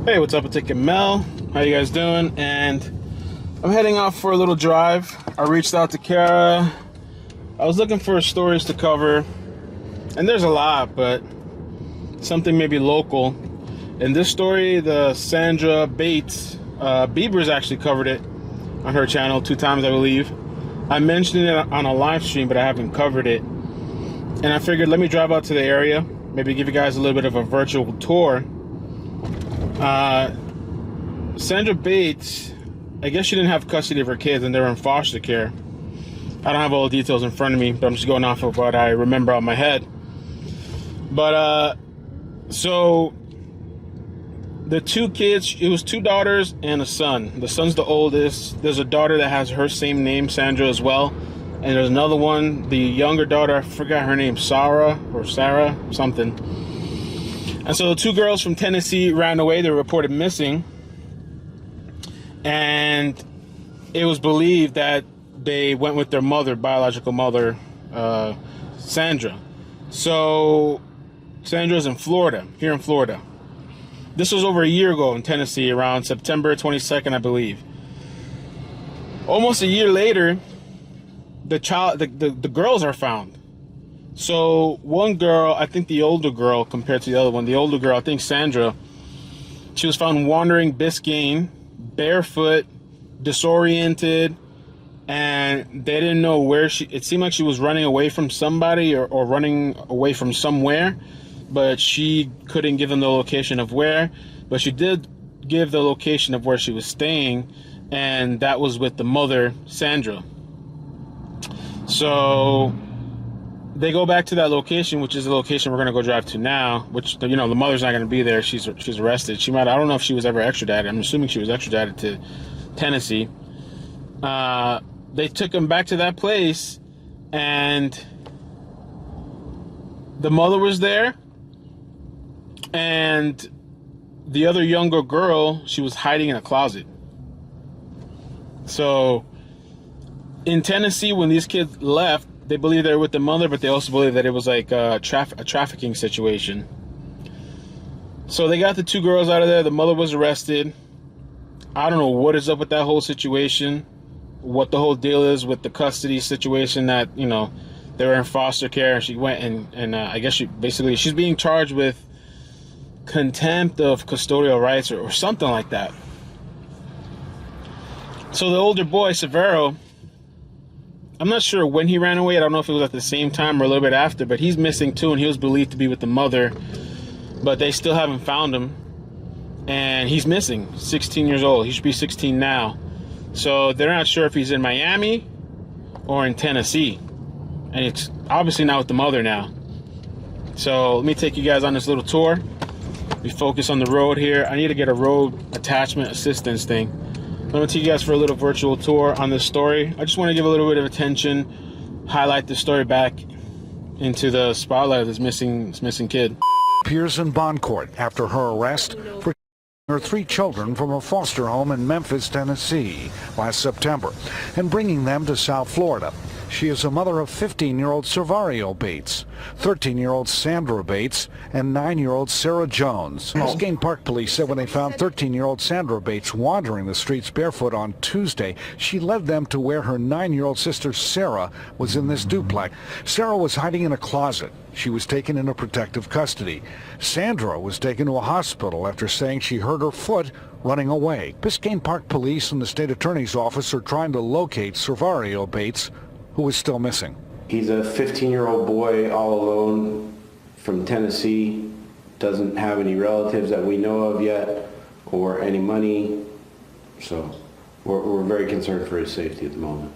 Hey, what's up? It's iCkEdMeL. How you guys doing? And I'm heading off for a little drive. I reached out to Kara. I was looking for stories to cover, and there's a lot, but something maybe local. In this story, the Sandra Bates, Bieber's actually covered it on her channel 2 times, I believe. I mentioned it on a live stream, but I haven't covered it. And I figured, let me drive out to the area, maybe give you guys a little bit of a virtual tour. Sandra Bates, I guess she didn't have custody of her kids and they were in foster care. I don't have all the details in front of me, but I'm just going off of what I remember on my head. But so the 2 kids, it was 2 daughters and a son. The son's the oldest. There's a daughter that has her same name, Sandra, as well. And there's another one, the younger daughter, I forgot her name, Sarah, something. And so the 2 girls from Tennessee ran away. They were reported missing. And it was believed that they went with their mother, biological mother, Sandra. So Sandra's in Florida, here in Florida. This was over a year ago in Tennessee, around September 22nd, I believe. Almost a year later, the girls are found. So one girl, I think the older girl compared to the other one, the older girl, I think Sandra, she was found wandering Biscayne, barefoot, disoriented, and they didn't know where it seemed like she was running away from somebody or running away from somewhere, but she couldn't give them the location of where, but she did give the location of where she was staying, and that was with the mother, Sandra. So they go back to that location, which is the location we're going to go drive to now, which, you know, the mother's not going to be there. She's arrested. I don't know if she was ever extradited. I'm assuming she was extradited to Tennessee. They took him back to that place, and the mother was there, and the other younger girl, she was hiding in a closet. So in Tennessee, when these kids left, they believe they were with the mother, but they also believe that it was like a trafficking situation. So they got the 2 girls out of there. The mother was arrested. I don't know what is up with that whole situation, what the whole deal is with the custody situation, that, you know, they were in foster care. She went and I guess she's being charged with contempt of custodial rights or something like that. So the older boy, Servario, I'm not sure when he ran away. I don't know if it was at the same time or a little bit after, but he's missing too, and he was believed to be with the mother, but they still haven't found him, and he's missing, 16 years old. He should be 16 now. So they're not sure if he's in Miami or in Tennessee, and it's obviously not with the mother now. So let me take you guys on this little tour. We focus on the road here. I need to get a road attachment assistance thing. I'm going to take you guys for a little virtual tour on this story. I just want to give a little bit of attention, highlight the story back into the spotlight of this missing kid. Appears in bond court after her arrest for her 3 children from a foster home in Memphis, Tennessee last September and bringing them to South Florida. She is a mother of 15-year-old Servario Bates, 13-year-old Sandra Bates, and 9-year-old Sarah Jones. Biscayne Park Police said when they found 13-year-old Sandra Bates wandering the streets barefoot on Tuesday, she led them to where her 9-year-old sister Sarah was in this duplex. Sarah was hiding in a closet. She was taken into protective custody. Sandra was taken to a hospital after saying she hurt her foot running away. Biscayne Park Police and the state attorney's office are trying to locate Servario Bates, who is still missing. He's a 15-year-old boy all alone from Tennessee, doesn't have any relatives that we know of yet or any money, so we're very concerned for his safety at the moment.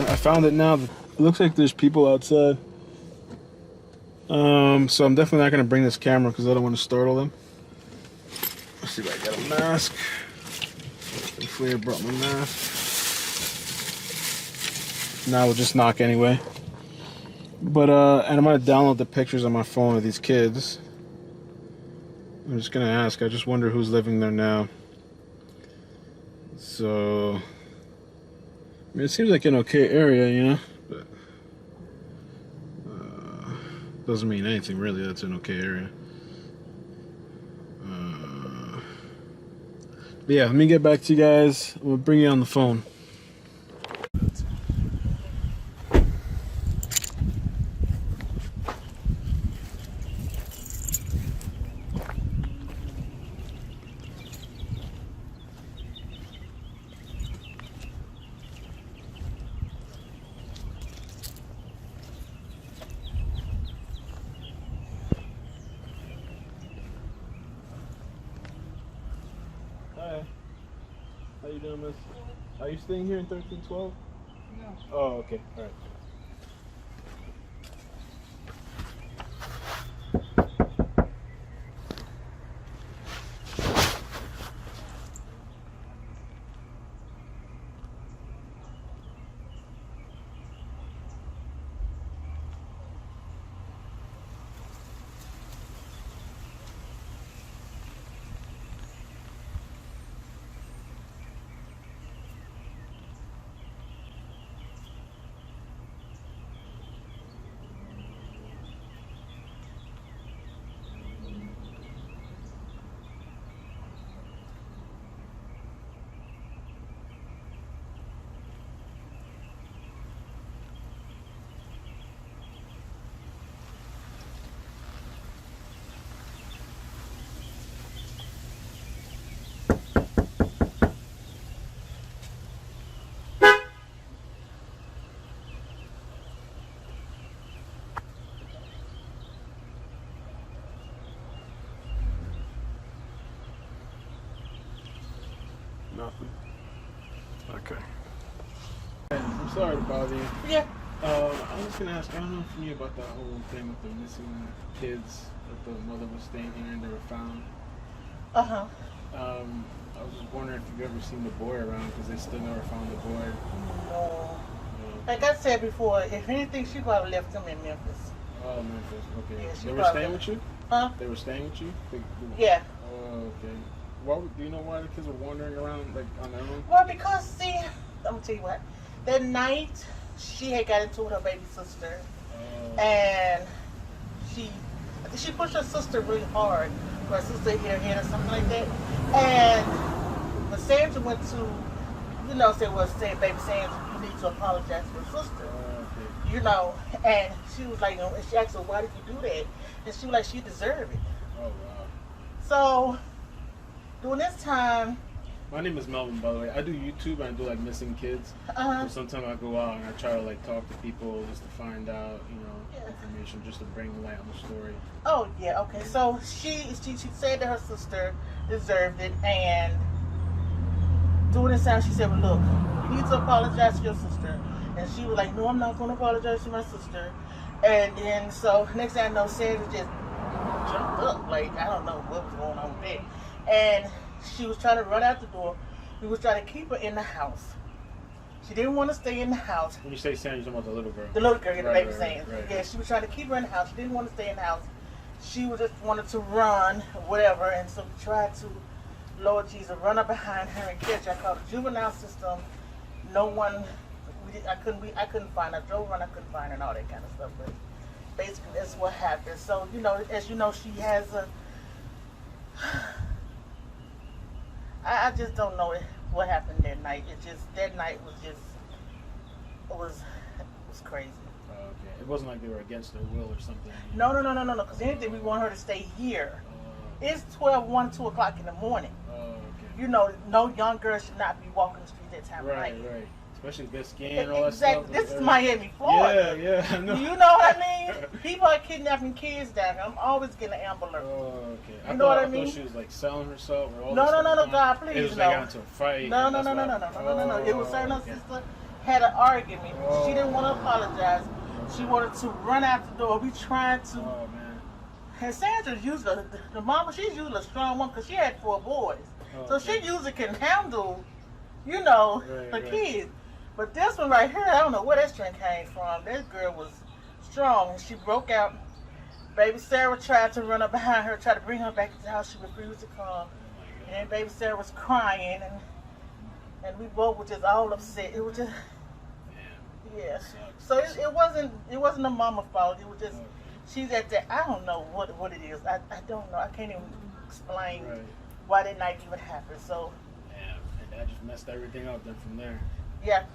I found it now. It looks like there's people outside. So I'm definitely not gonna bring this camera because I don't want to startle them. Let's see if I got a mask. Hopefully I brought my mask. Now we'll just knock anyway. But and I'm gonna download the pictures on my phone of these kids. I'm just gonna ask. I just wonder who's living there now. So. I mean, it seems like an okay area, you know, but doesn't mean anything really. That's an okay area. But yeah, let me get back to you guys. We'll bring you on the phone. Hi. How you doing, miss? Are you staying here in 1312? No. Oh, okay. All right. Nothing. Okay. I'm sorry to bother you. Yeah. I was gonna ask. I don't know if you knew about that whole thing with the missing kids that the mother was staying here and they were found. Uh-huh. I was just wondering if you've ever seen the boy around because they still never found the boy. No. Like I said before, if anything, she probably left them in Memphis. Oh, Memphis. Okay. Yeah, she They were probably- staying with you? Huh? They were staying with you? Yeah. Oh, okay. Do you know why the kids were wandering around like on their own? Well, because, see, I'm going to tell you what. That night, she had got into it with her baby sister. And I think she pushed her sister really hard. Her sister hit her head or something like that. And when Sandra went to, you know, say, baby Sandra, you need to apologize to your sister. Okay. You know, and she was like, you know, and she asked her, why did you do that? And she was like, she deserved it. Oh, wow. So, during this time, My name is Melvin, by the way. I do YouTube and I do like missing kids. So sometimes I go out and I try to like talk to people just to find out, you know, information, just to bring light on the story. oh yeah, okay. So she said that her sister deserved it, and during this time she said, well, look, you need to apologize to your sister. And she was like, no, I'm not going to apologize to my sister. And then so next thing I know, Sandra just jumped up, like I don't know what was going on with that. And she was trying to run out the door. We was trying to keep her in the house. She didn't want to stay in the house. When you say Sandra, you're talking about the little girl. The little girl, the Right, baby right, Sandra. right. Yeah, she was trying to keep her in the house. She didn't want to stay in the house. She was just wanted to run, whatever. And so we tried to, Lord Jesus, run up behind her and catch her. I called the juvenile system. No one, I couldn't find her. I drove around, I couldn't find her and all that kind of stuff. But basically, that's what happened. So, you know, as you know, she has a, I just don't know what happened that night. That night was just, it was crazy. Okay. It wasn't like they were against their will or something. No. Because anything, we want her to stay here. It's 12, 1, 2 o'clock in the morning. Okay. You know, no young girl should not be walking the street that time of night. Right. Especially Biscayne and all that stuff. Exactly. This is Miami, Florida. Yeah, I know. You know what I mean? People are kidnapping kids down here. I'm always getting an Amber Alert. Oh, okay. You know what I mean? I thought she was like selling herself or all No, this God, please, It was no. like got into a fight. No. It was her and her sister had an argument. She didn't want to apologize. She wanted to run out the door. We tried to. Oh, man. And Sandra's usually, the mama, she's usually a strong woman because she had 4 boys. So she usually can handle, you know, the kids. But this one right here, I don't know where that strength came from. This girl was strong and she broke out. Baby Sarah tried to run up behind her, tried to bring her back to the house. She refused to come. And baby Sarah was crying and we both were just all upset. It was just, yeah. So it wasn't the mama's fault. It was just, she's at that, I don't know what it is. I don't know. I can't even explain why that night even happened. So. Yeah, and that just messed everything up then from there. Yeah.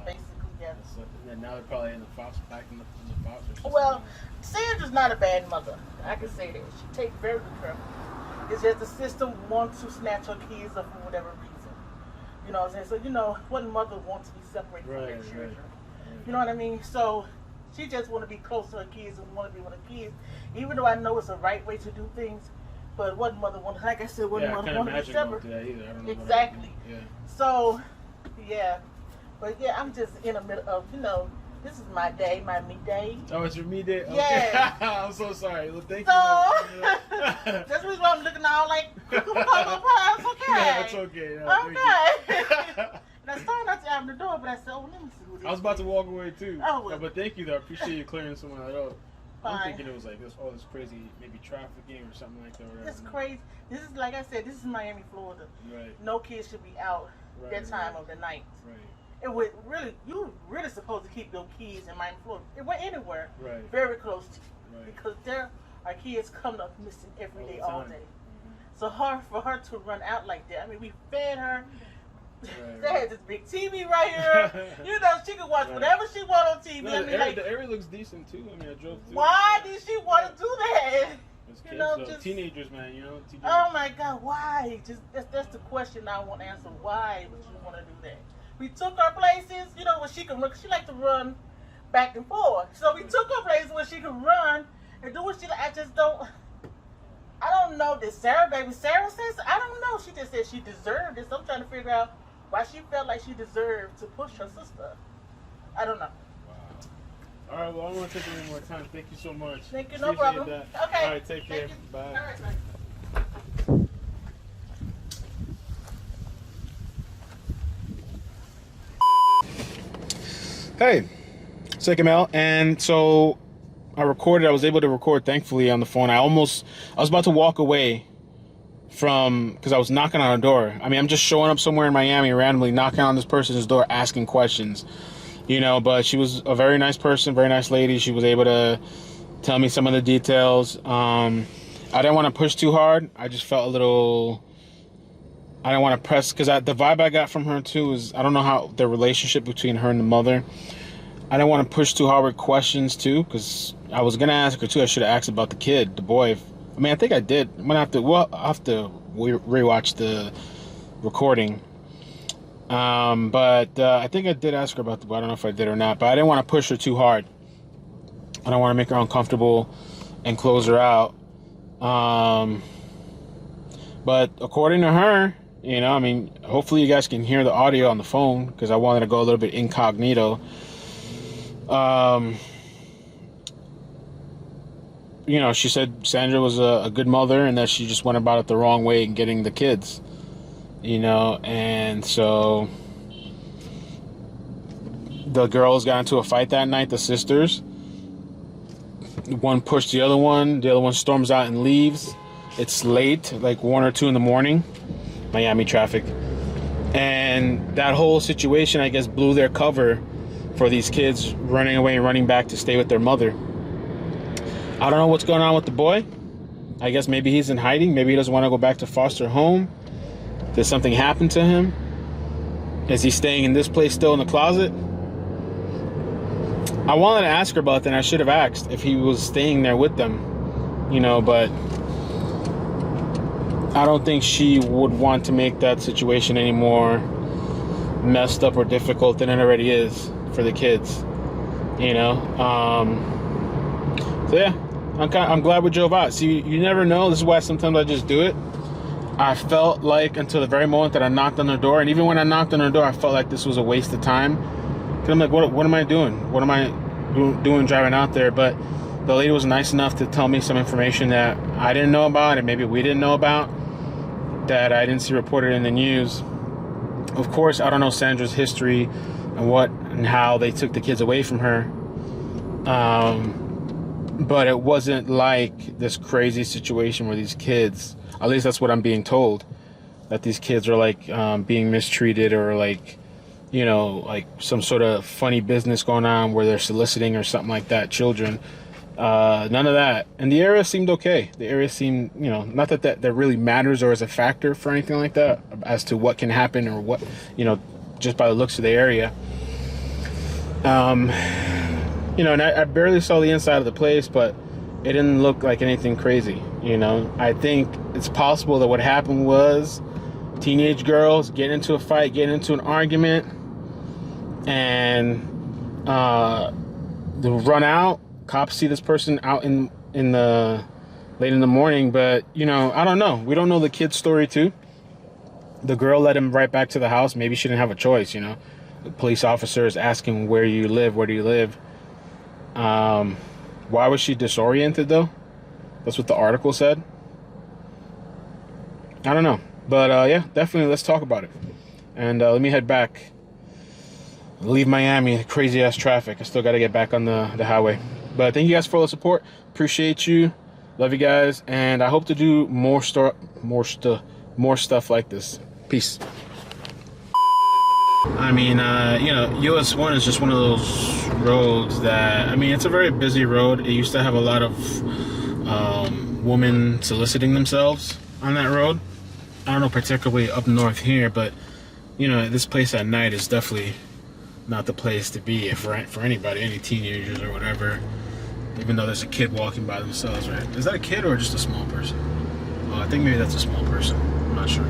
Basically, yeah. So, and now they're probably in the foster, back in the foster system. Well, Sandra's not a bad mother. I can say that. She takes very good care of them. It's just the system wants to snatch her kids up for whatever reason. You know what I'm saying? So, you know, what mother wants to be separated from their children? You know what I mean? So, she just want to be close to her kids and want to be with her kids. Even though I know it's the right way to do things, but what mother want, like I said, what mother want to be separate? I don't know exactly. Yeah. So, yeah. But yeah, I'm just in the middle of, you know, this is my day, my me day. Oh, it's your me day? Okay. Yeah. I'm so sorry. Well, thank you. That's the reason why I'm looking all like, it's okay. Yeah, it's okay. No, okay. And I started not to open the door, but I said, oh, let me see who this is. I was about to walk away too. Oh, well. But thank you though. I appreciate you clearing someone that up. Fine. I'm thinking it was like this, all this crazy, maybe trafficking or something like that. It's crazy. This is, like I said, this is Miami, Florida. Right. No kids should be out that time of the night. Right. It would really, you really supposed to keep your kids in Miami, Florida. It went anywhere, very close to you, because there are kids coming up missing every day, all day. So for her to run out like that, I mean, we fed her. They had this big TV right here. You know, she could watch whatever she want on TV. No, I mean, the area looks decent too. I mean, I drove through. Why did she want to do that? You know, just teenagers, man. You know. Teenagers. Oh my God, why? Just that's the question I want to answer. Why would you want to do that? We took her places, you know, where she can run. She like to run back and forth. So we took her places where she can run and do what she like. I don't know. Did baby Sarah says? I don't know. She just said she deserved it. So I'm trying to figure out why she felt like she deserved to push her sister. I don't know. Wow. All right, well, I don't want to take any more time. Thank you so much. Thank you, no problem. That. Okay. All right, take care. Bye. All right, bye. Hey, it's iCkEdMeL, and so I was able to record, thankfully, on the phone. I was about to walk away because I was knocking on a door. I mean, I'm just showing up somewhere in Miami randomly, knocking on this person's door, asking questions, you know, but she was a very nice person, very nice lady. She was able to tell me some of the details. I didn't want to push too hard. I just felt a little... I don't want to press, because the vibe I got from her too is, I don't know how the relationship between her and the mother. I don't want to push too hard with questions too, because I was going to ask her too. I should have asked about the kid, the boy. I mean, I think I did. I'm gonna have to rewatch the recording. But I think I did ask her about the boy. I don't know if I did or not, but I didn't want to push her too hard. I don't want to make her uncomfortable and close her out. But according to her, you know, I mean, hopefully you guys can hear the audio on the phone, because I wanted to go a little bit incognito. You know, she said Sandra was a good mother and that she just went about it the wrong way in getting the kids, you know, and so the girls got into a fight that night, the sisters. One pushed the other one storms out and leaves. It's late, like 1 or 2 in the morning, Miami traffic. And that whole situation, I guess, blew their cover for these kids running away and running back to stay with their mother. I don't know what's going on with the boy. I guess maybe he's in hiding. Maybe he doesn't want to go back to foster home. Did something happen to him? Is he staying in this place still in the closet? I wanted to ask her about that, and I should have asked if he was staying there with them, you know, but I don't think she would want to make that situation any more messed up or difficult than it already is for the kids, you know. So yeah, I'm glad we drove out. See, you never know. This is why sometimes I just do it. I felt like until the very moment that I knocked on their door, and even when I knocked on their door, I felt like this was a waste of time. Cause I'm like, what am I doing? What am I doing driving out there? But the lady was nice enough to tell me some information that I didn't know about, and maybe we didn't know about, that I didn't see reported in the news. Of course, I don't know Sandra's history and what and how they took the kids away from her. But it wasn't like this crazy situation where these kids, at least that's what I'm being told, that these kids are like being mistreated, or like, you know, like some sort of funny business going on where they're soliciting or something like that children. None of that. And the area seemed okay. The area seemed, you know, not that really matters or is a factor for anything like that as to what can happen or what, you know, just by the looks of the area. You know, and I barely saw the inside of the place, but it didn't look like anything crazy, you know. I think it's possible that what happened was teenage girls getting into a fight, getting into an argument, and they'll run out. Cops see this person out in the late in the morning, but you know, I don't know. We don't know the kid's story too. The girl led him right back to the house. Maybe she didn't have a choice, you know. The police officer is asking, where do you live? Where do you live? Why was she disoriented though? That's what the article said. I don't know, but yeah, definitely let's talk about it. And let me head back. Leave Miami, crazy ass traffic. I still got to get back on the highway. But thank you guys for all the support. Appreciate you. Love you guys, and I hope to do more stuff like this. Peace. I mean, you know, US 1 is just one of those roads that, I mean, it's a very busy road. It used to have a lot of women soliciting themselves on that road. I don't know particularly up north here, but, you know, this place at night is definitely not the place to be for anybody, any teenagers or whatever, even though there's a kid walking by themselves, right? Is that a kid or just a small person? Oh, I think maybe that's a small person. I'm not sure.